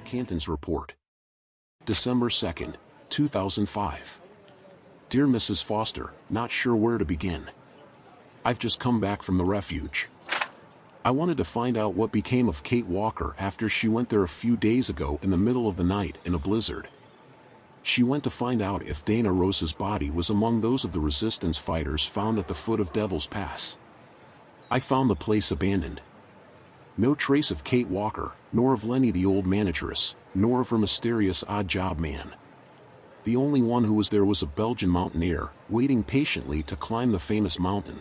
Cantin's report. December 2nd, 2005. Dear Mrs. Foster, not sure where to begin. I've just come back from the refuge. I wanted to find out what became of Kate Walker after she went there a few days ago in the middle of the night in a blizzard. She went to find out if Dana Rose's body was among those of the resistance fighters found at the foot of Devil's Pass. I found the place abandoned. No trace of Kate Walker, nor of Lenny the old manageress, nor of her mysterious odd job man. The only one who was there was a Belgian mountaineer, waiting patiently to climb the famous mountain.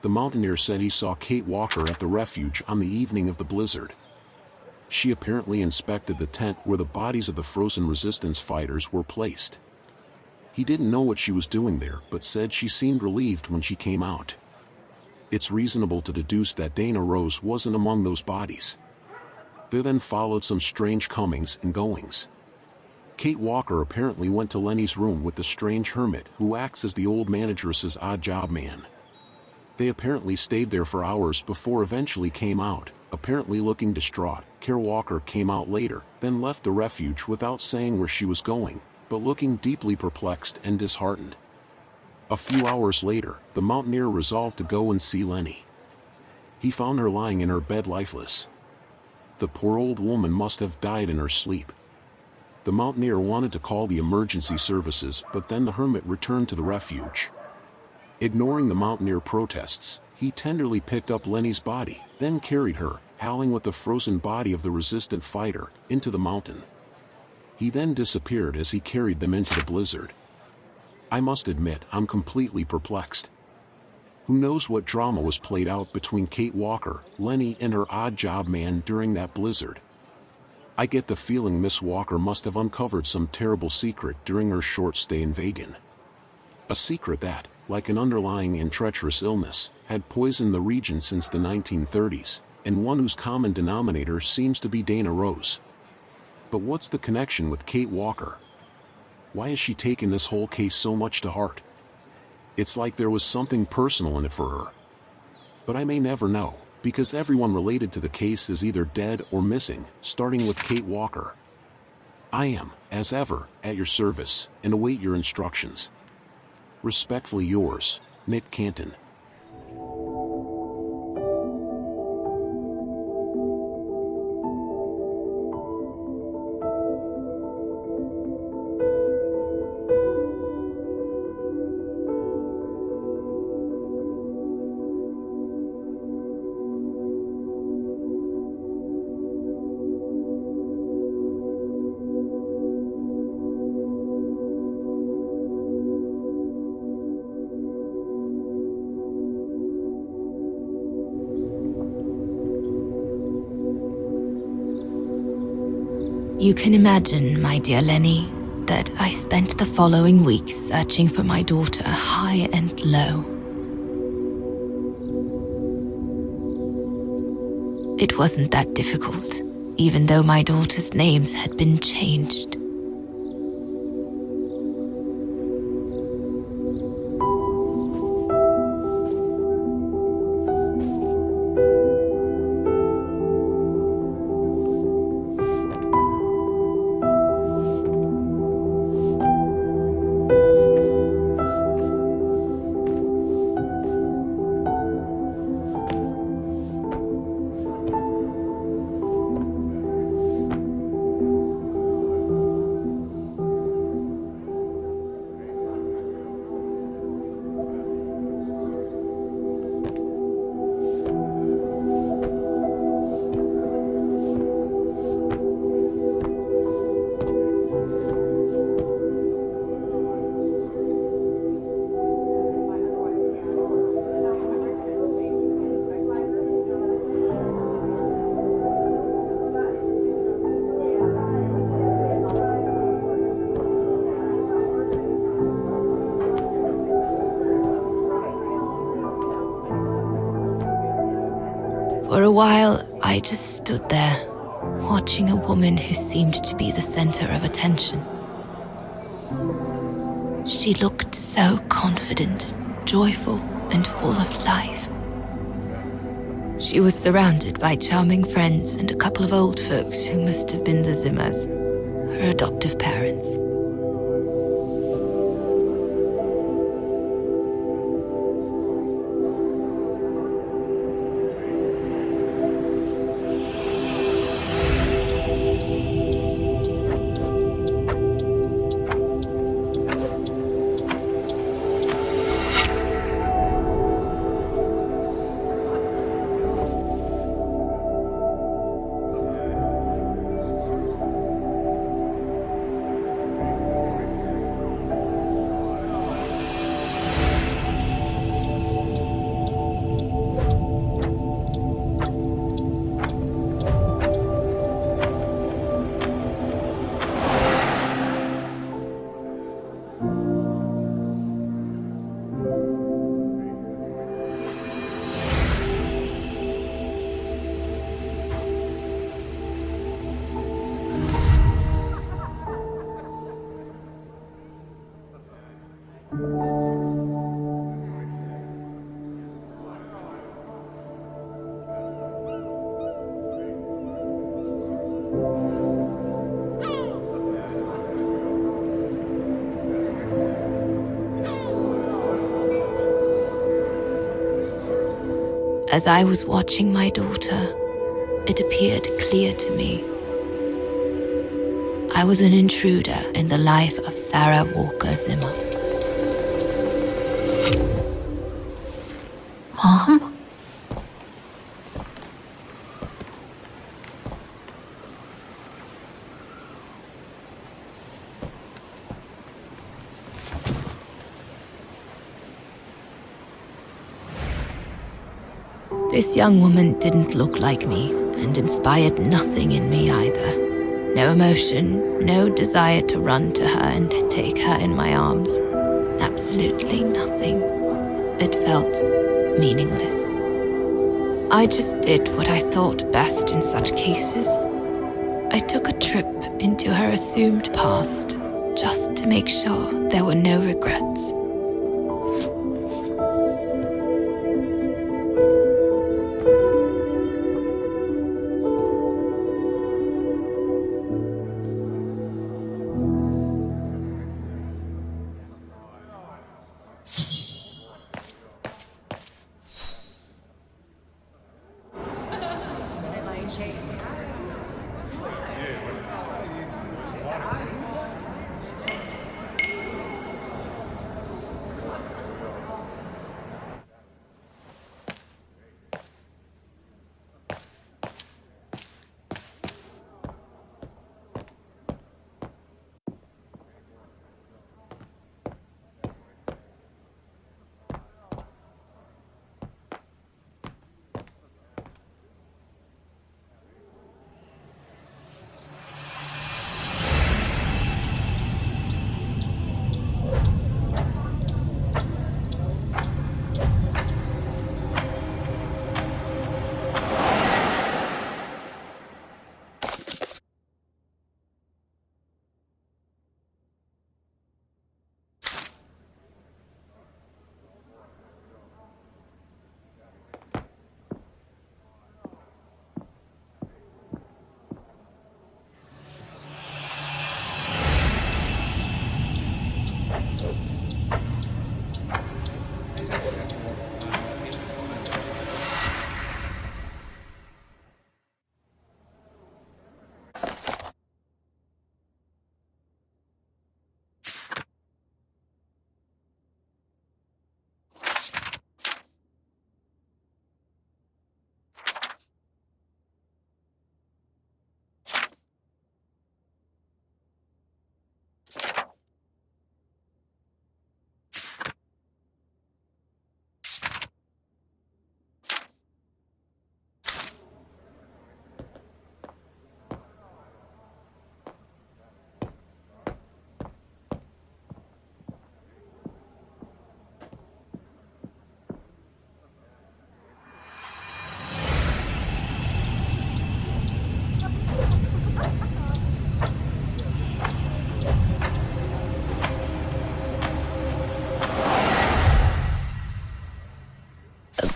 The mountaineer said he saw Kate Walker at the refuge on the evening of the blizzard. She apparently inspected the tent where the bodies of the frozen resistance fighters were placed. He didn't know what she was doing there, but said she seemed relieved when she came out. It's reasonable to deduce that Dana Rose wasn't among those bodies. There then followed some strange comings and goings. Kate Walker apparently went to Lenny's room with the strange hermit who acts as the old manageress's odd job man. They apparently stayed there for hours before eventually came out, apparently looking distraught. Kate Walker came out later, then left the refuge without saying where she was going, but looking deeply perplexed and disheartened. A few hours later, the mountaineer resolved to go and see Lenny. He found her lying in her bed lifeless. The poor old woman must have died in her sleep. The mountaineer wanted to call the emergency services, but then the hermit returned to the refuge. Ignoring the mountaineer protests, he tenderly picked up Lenny's body, then carried her, howling with the frozen body of the resistant fighter, into the mountain. He then disappeared as he carried them into the blizzard. I must admit, I'm completely perplexed. Who knows what drama was played out between Kate Walker, Lenny, and her odd job man during that blizzard. I get the feeling Miss Walker must have uncovered some terrible secret during her short stay in Vaghen. A secret that, like an underlying and treacherous illness, had poisoned the region since the 1930s, and one whose common denominator seems to be Dana Rose. But what's the connection with Kate Walker? Why has she taken this whole case so much to heart? It's like there was something personal in it for her. But I may never know, because everyone related to the case is either dead or missing, starting with Kate Walker. I am, as ever, at your service, and await your instructions. Respectfully yours, Nick Cantin. You can imagine, my dear Lenny, that I spent the following weeks searching for my daughter high and low. It wasn't that difficult, even though my daughter's names had been changed. For a while, I just stood there, watching a woman who seemed to be the center of attention. She looked so confident, joyful, and full of life. She was surrounded by charming friends and a couple of old folks who must have been the Zimmers, her adoptive parents. As I was watching my daughter, it appeared clear to me. I was an intruder in the life of Sarah Walker Zimmer. Mom? This young woman didn't look like me and inspired nothing in me either. No emotion, no desire to run to her and take her in my arms. Absolutely nothing. It felt meaningless. I just did what I thought best in such cases. I took a trip into her assumed past, just to make sure there were no regrets.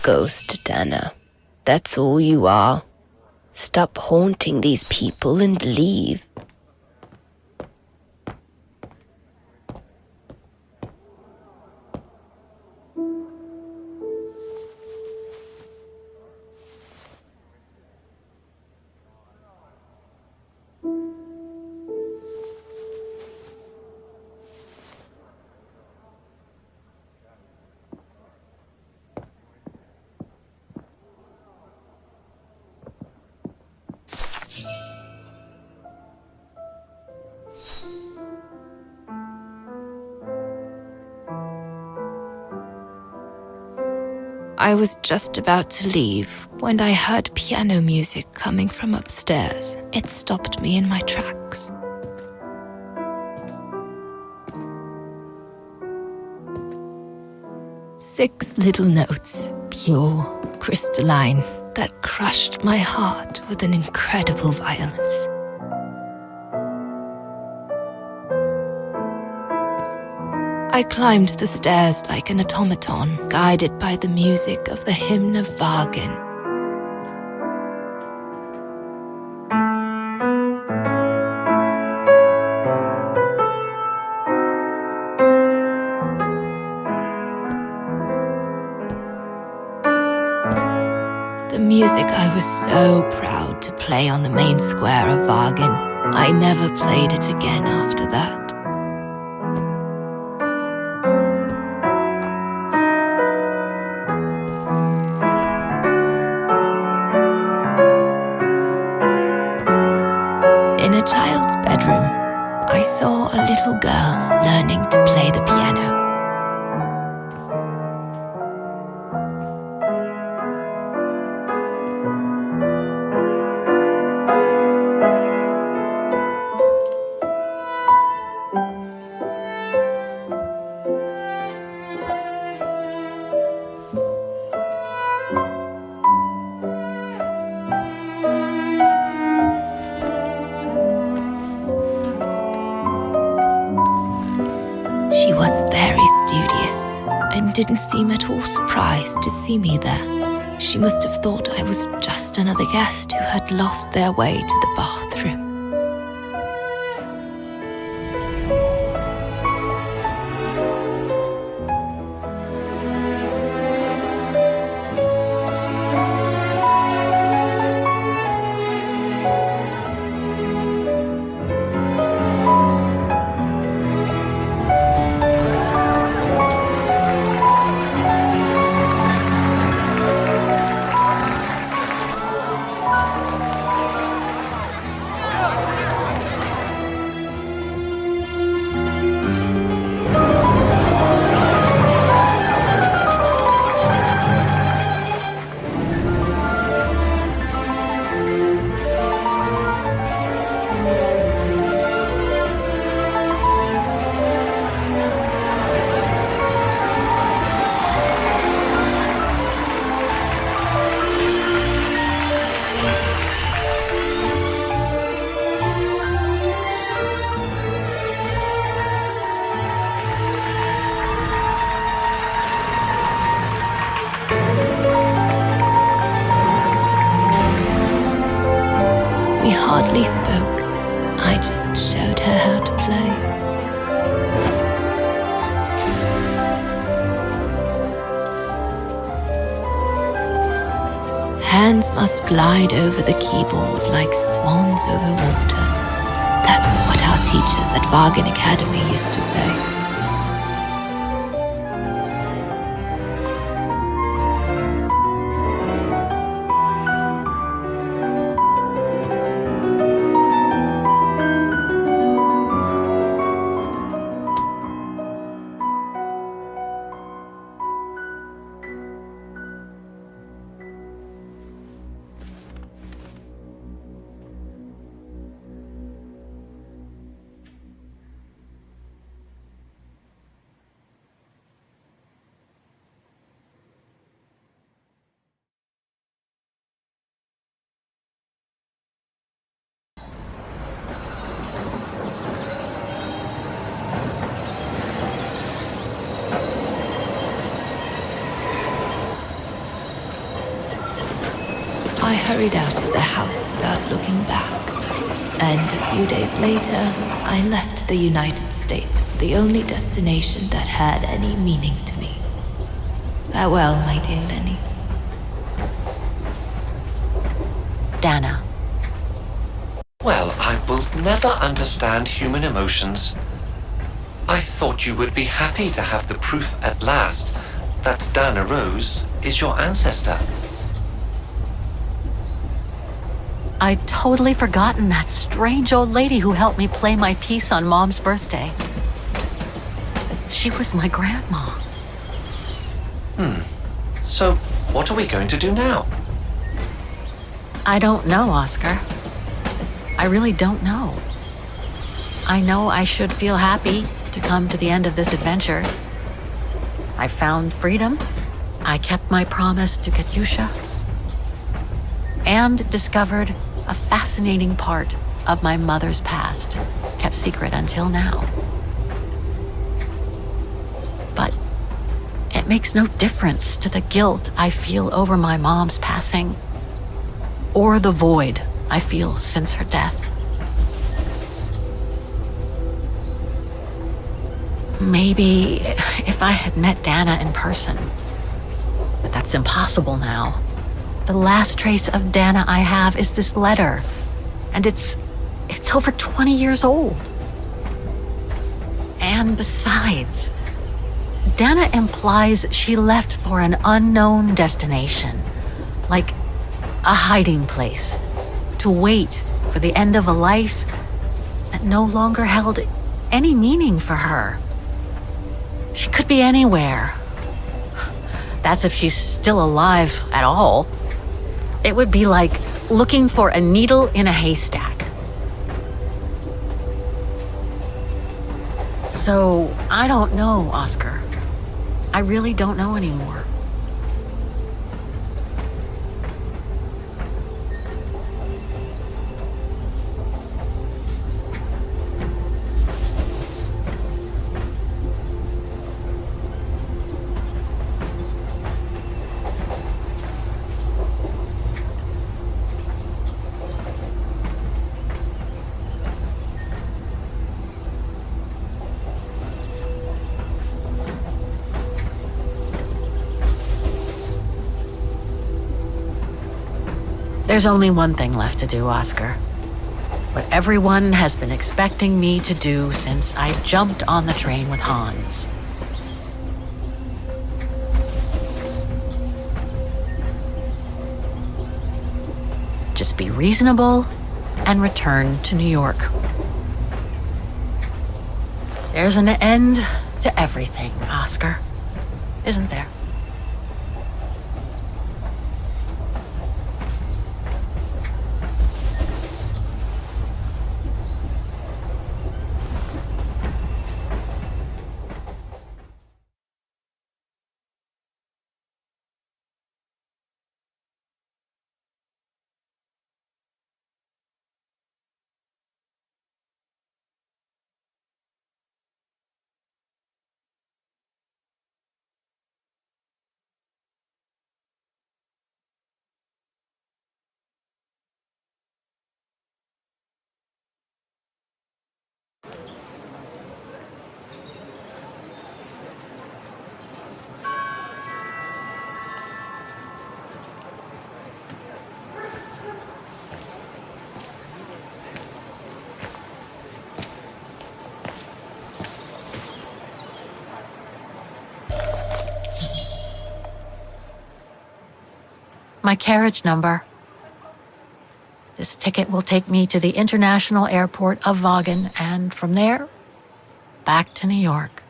Ghost Dana. That's all you are. Stop haunting these people and leave. I was just about to leave when I heard piano music coming from upstairs. It stopped me in my tracks. Six little notes, pure, crystalline, that crushed my heart with an incredible violence. I climbed the stairs like an automaton, guided by the music of the hymn of Vaghen. The music I was so proud to play on the main square of Vaghen. I never played it again after that. In a child's bedroom, I saw a little girl learning to play the piano. She was very studious and didn't seem at all surprised to see me there. She must have thought I was just another guest who had lost their way to the bathroom. We hardly spoke. I just showed her how to play. Hands must glide over the keyboard like swans over water. That's what our teachers at Vaghen Academy used to say. I hurried out of the house without looking back. And a few days later, I left the United States for the only destination that had any meaning to me. Farewell, my dear Lenny. Dana. Well, I will never understand human emotions. I thought you would be happy to have the proof at last that Dana Rose is your ancestor. I'd totally forgotten that strange old lady who helped me play my piece on Mom's birthday. She was my grandma. So, what are we going to do now? I don't know, Oscar. I really don't know. I know I should feel happy to come to the end of this adventure. I found freedom. I kept my promise to Katyusha. And discovered a fascinating part of my mother's past, kept secret until now. But it makes no difference to the guilt I feel over my mom's passing, or the void I feel since her death. Maybe if I had met Dana in person, but that's impossible now. The last trace of Dana I have is this letter, and it's over 20 years old. And besides, Dana implies she left for an unknown destination, like a hiding place, to wait for the end of a life that no longer held any meaning for her. She could be anywhere. That's if she's still alive at all. It would be like looking for a needle in a haystack. So, I don't know, Oscar. I really don't know anymore. There's only one thing left to do, Oscar. What everyone has been expecting me to do since I jumped on the train with Hans. Just be reasonable and return to New York. There's an end to everything, Oscar, isn't there? My carriage number. This ticket will take me to the international airport of Vaghen, and from there, back to New York.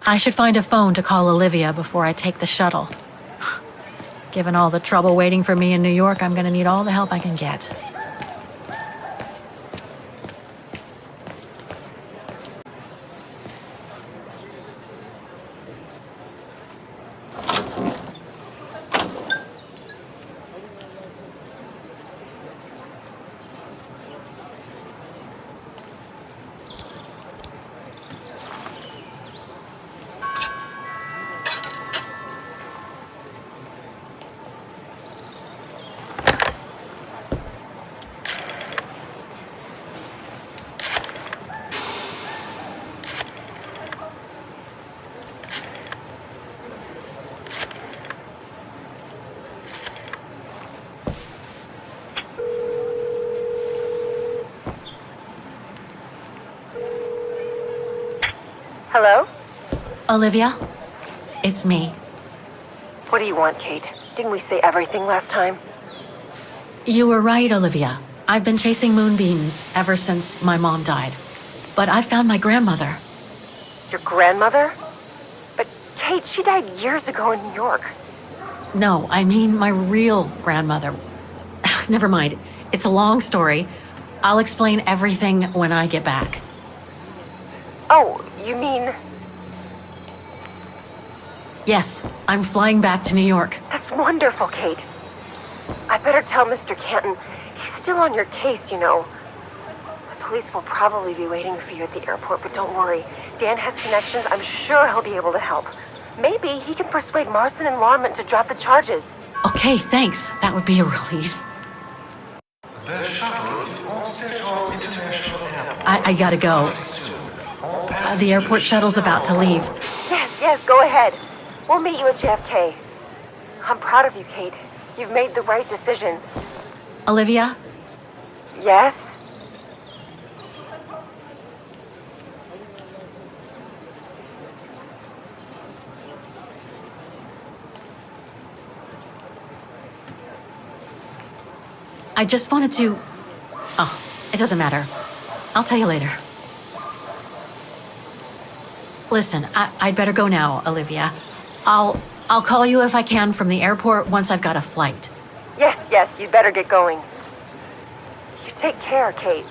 I should find a phone to call Olivia before I take the shuttle. Given all the trouble waiting for me in New York, I'm gonna need all the help I can get. Hello? Olivia? It's me. What do you want, Kate? Didn't we say everything last time? You were right, Olivia. I've been chasing moonbeams ever since my mom died. But I found my grandmother. Your grandmother? But Kate, she died years ago in New York. No, I mean my real grandmother. Never mind. It's a long story. I'll explain everything when I get back. Oh, you mean... Yes, I'm flying back to New York. That's wonderful, Kate. I better tell Mr. Cantin. He's still on your case, you know. The police will probably be waiting for you at the airport, but don't worry. Dan has connections. I'm sure he'll be able to help. Maybe he can persuade Marston and Lorman to drop the charges. Okay, thanks. That would be a relief. The shuttle is on Station International Airport. I gotta go. The airport shuttle's about to leave. Yes, go ahead. We'll meet you at JFK. I'm proud of you, Kate. You've made the right decision. Olivia? Yes? I just wanted to... Oh, it doesn't matter. I'll tell you later. Listen, I'd better go now, Olivia. I'll call you if I can from the airport once I've got a flight. Yes, you'd better get going. You take care, Kate.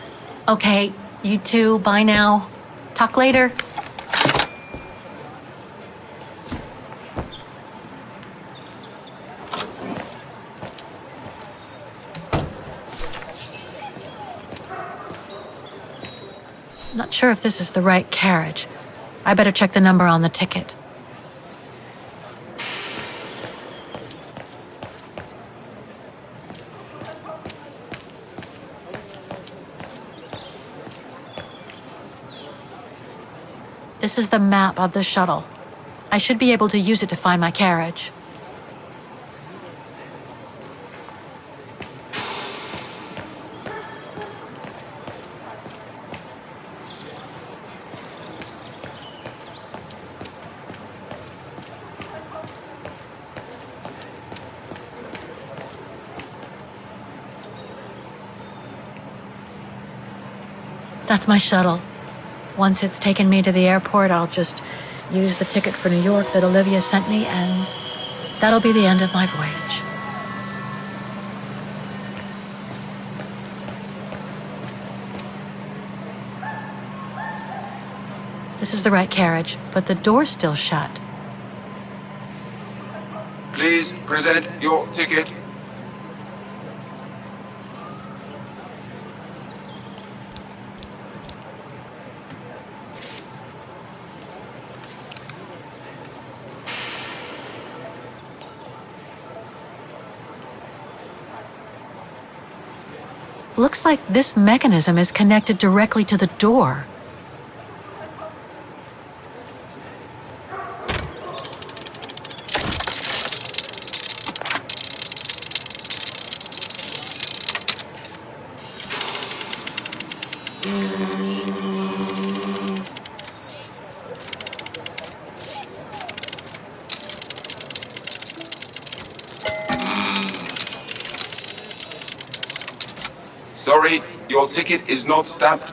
Okay, you too. Bye now. Talk later. Not sure if this is the right carriage. I better check the number on the ticket. This is the map of the shuttle. I should be able to use it to find my carriage. That's my shuttle. Once it's taken me to the airport, I'll just use the ticket for New York that Olivia sent me, and that'll be the end of my voyage. This is the right carriage, but the door's still shut. Please present your ticket. Looks like this mechanism is connected directly to the door. Sorry, your ticket is not stamped.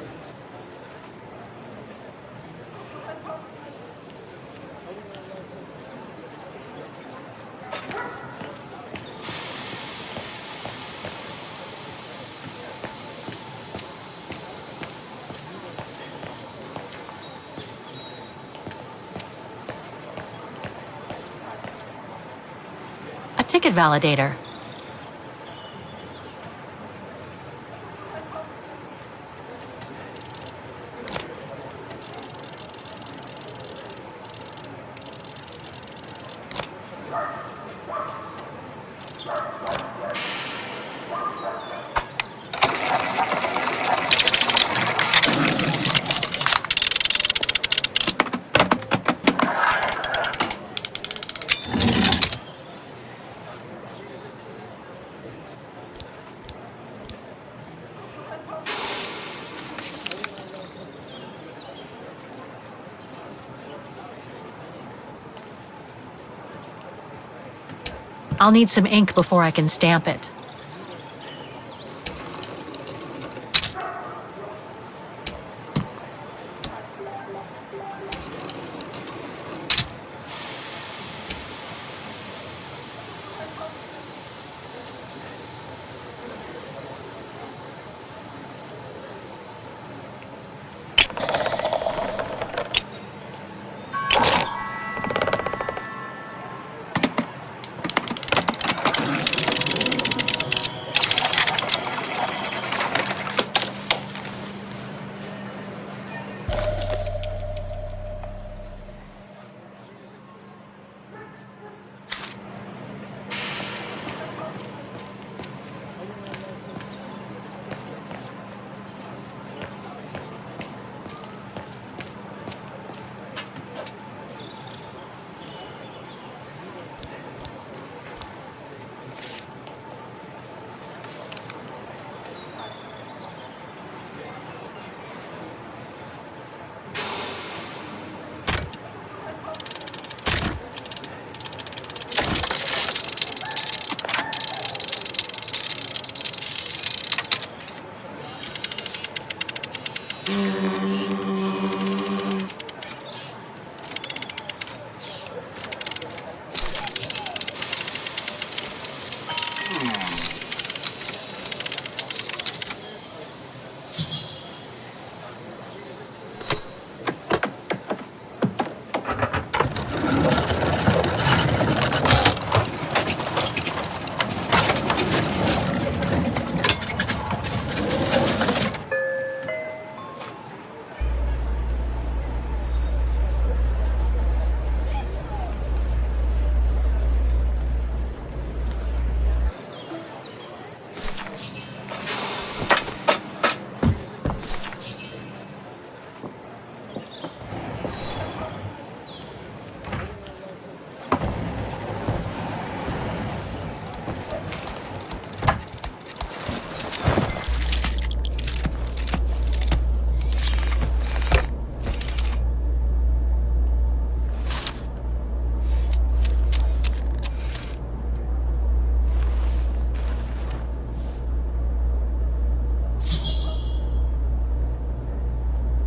A ticket validator. I'll need some ink before I can stamp it.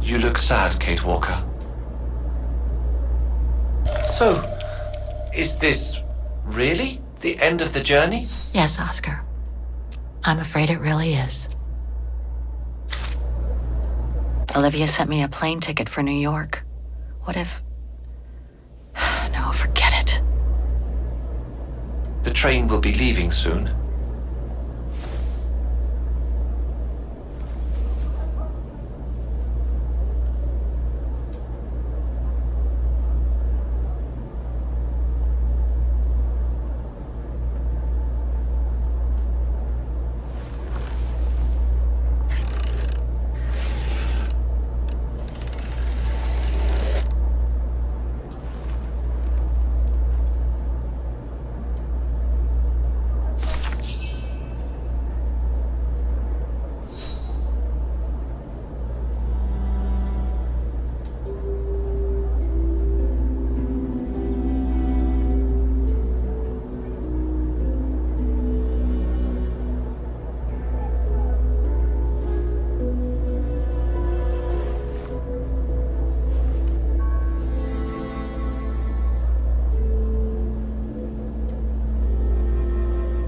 You look sad, Kate Walker. So, is this really the end of the journey? Yes, Oscar. I'm afraid it really is. Olivia sent me a plane ticket for New York. What if... No, forget it. The train will be leaving soon.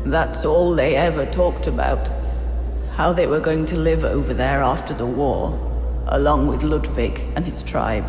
That's all they ever talked about. How they were going to live over there after the war, along with Ludwig and his tribe.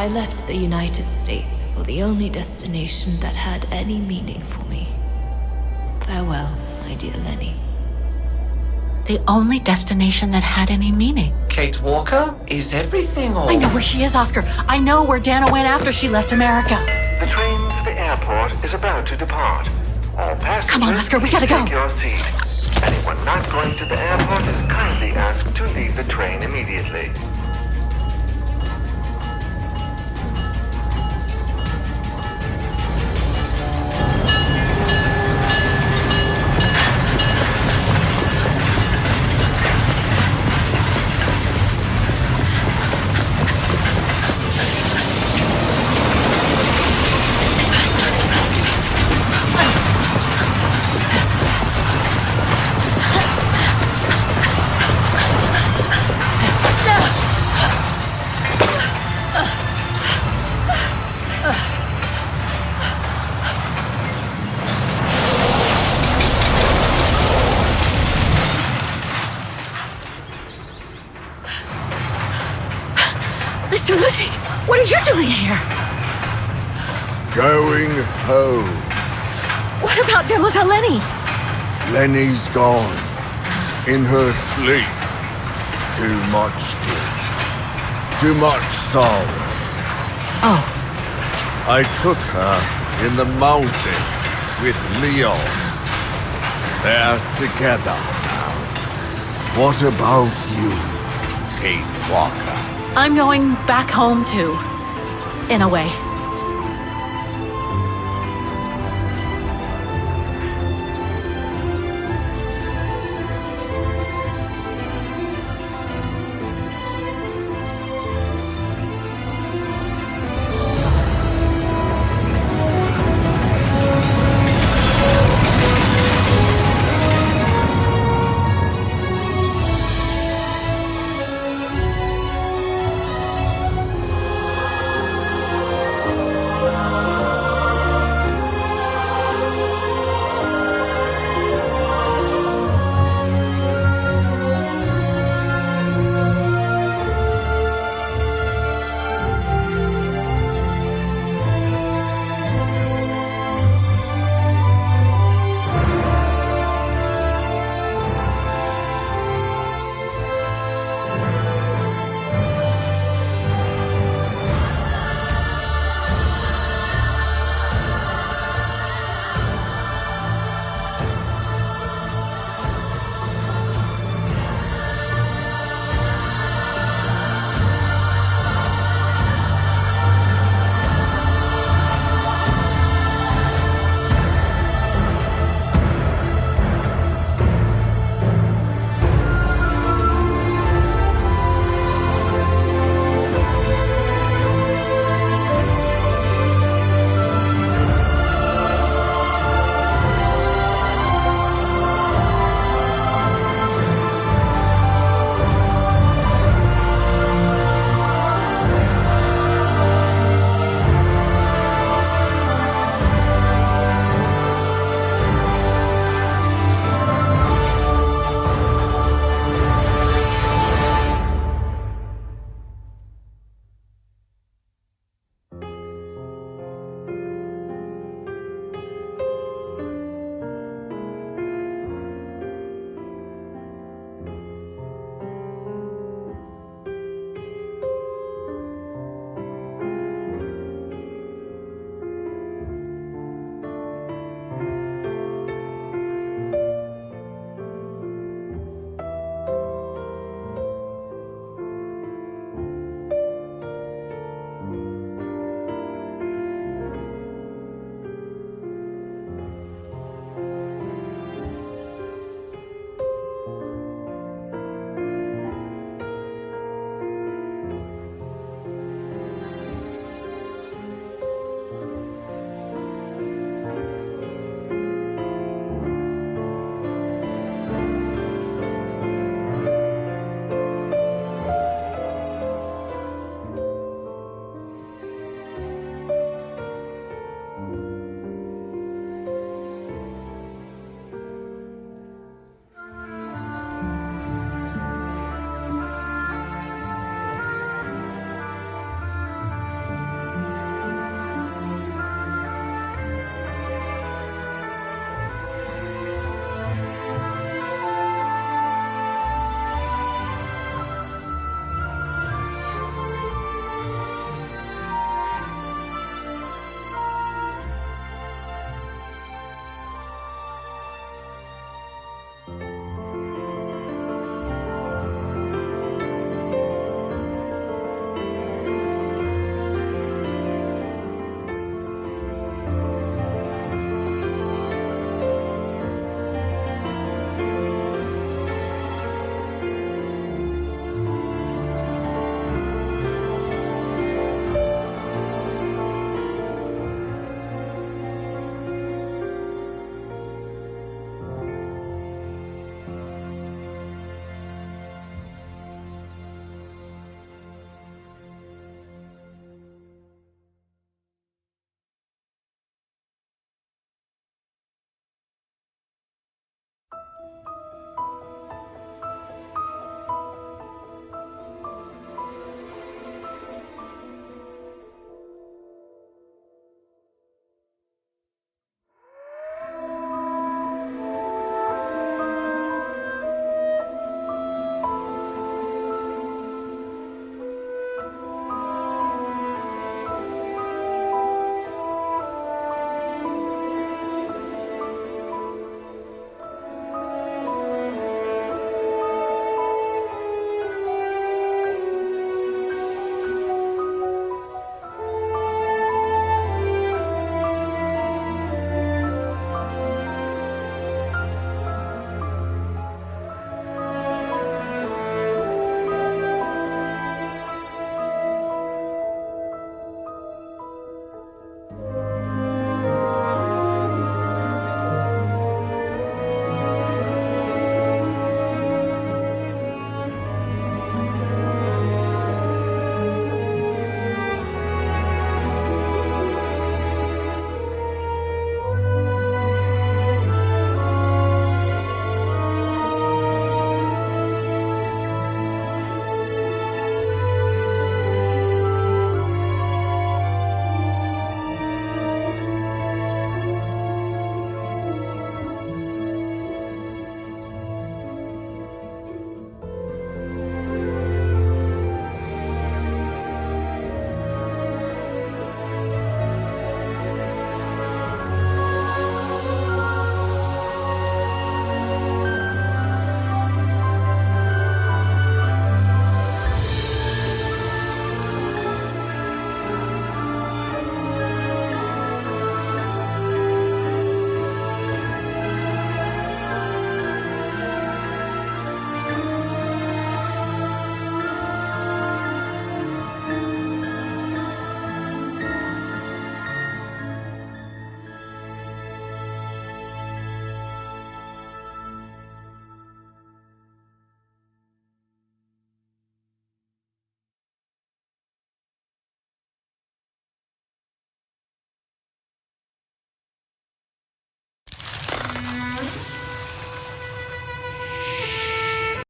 I left the United States for the only destination that had any meaning for me. Farewell, my dear Lenny. The only destination that had any meaning. Kate Walker? Is everything all... I know where she is, Oscar. I know where Dana went after she left America. The train for the airport is about to depart. All passengers, Come on, Oscar, we gotta go. take your seat. Anyone not going to the airport is kindly asked to leave the train immediately. Mr. Ludwig, what are you doing here? Going home. What about Demoiselle Lenny? Lenny's gone. In her sleep. Too much guilt. Too much sorrow. Oh, I took her in the mountain with Leon. They're together now. What about you, Kate Walker? I'm going back home too. In a way.